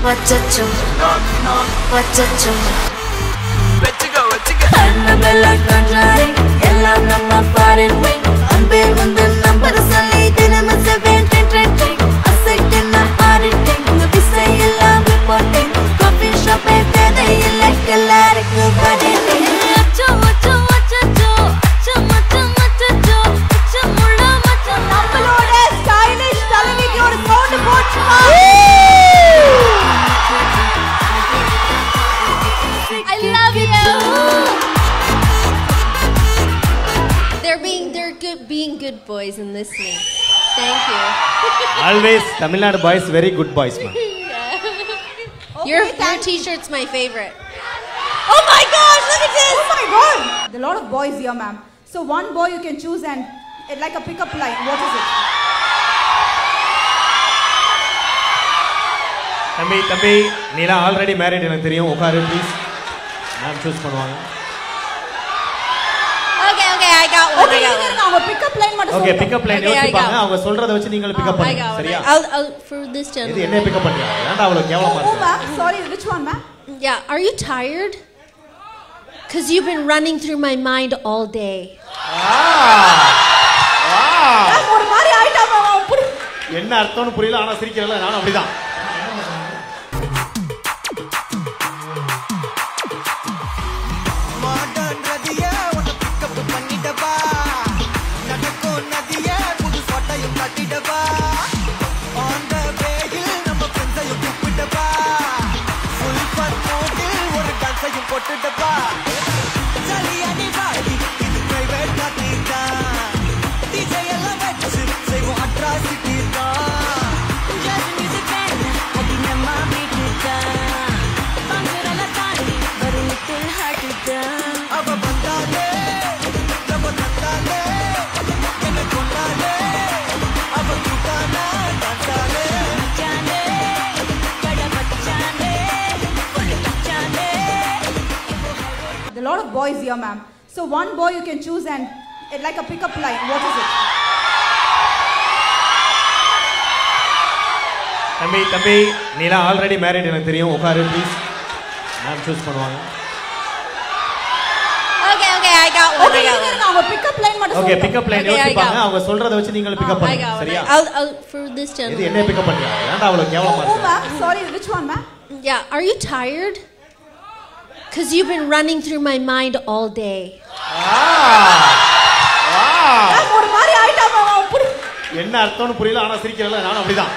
Vachacho, vachacho. Annabella Kanjari, Ella Namma Farin Wing, Anbe Undan number Sally, Dinama 7 a second auditing, the Pisa Ella reporting, coffee shop and then I elect a lyric nobody. I love you. They're being good boys and listening. Thank you. Always Tamil Nadu boys very good boys, man. Okay, your t-shirt's my favorite. Oh my gosh, look at this. Oh my god. There are a lot of boys here, ma'am. So one boy you can choose and like a pickup line. What is it? Tambi, Neela already married எனக்கு தெரியும். உட்காரு please. நான் choose பண்ணுவாங்க. Okay, I got one. Okay, அவங்க pickup line மட்டும் சொல்லுங்க. Okay, pickup line யோசிப்பாங்க. அவங்க சொல்றத வச்சு நீங்க pick up பண்ணுங்க. சரியா? I'll for this gentleman. இது என்ன pick up பண்றீங்க? ஏன்டா அவ்வளவு கேவலமா இருக்கு? Oh, ma'am. Sorry, which one, ma'am? Yeah, are you tired? Cuz you've been running through my mind all day. ma'am ஒரு மாதிரி ஆயிட்டா ma'am. என்ன அர்த்தம்னு புரியல ஆனா சிரிக்கிறல நானும் அப்படிதான். There are a lot of boys here, ma'am. So one boy you can choose and like a pickup line. What is it? தம்பி, Neela already married எனக்கு தெரியும். உட்காரு please. நான் choose பண்ணுவாங்க. Okay, I got one. Okay, அவங்க pickup line மட்டும் சொல்லுங்க. Okay, pickup line யோசிப்பாங்க. அவங்க சொல்றத வச்சு நீங்க pick up பண்ணுங்க. சரியா? I'll for this gentleman. இது என்ன pick up பண்றீங்க? ஏன்டா அவ்வளவு கேவலமா இருக்கு? Oh, ma'am. Sorry, which one, ma'am? Yeah, are you tired? Cuz you've been running through my mind all day. ma'am ஒரு மாதிரி ஆயிட்டா ma'am. என்ன அர்த்தம்னு புரியல ஆனா சிரிக்கிறல நானும் அப்படிதான்.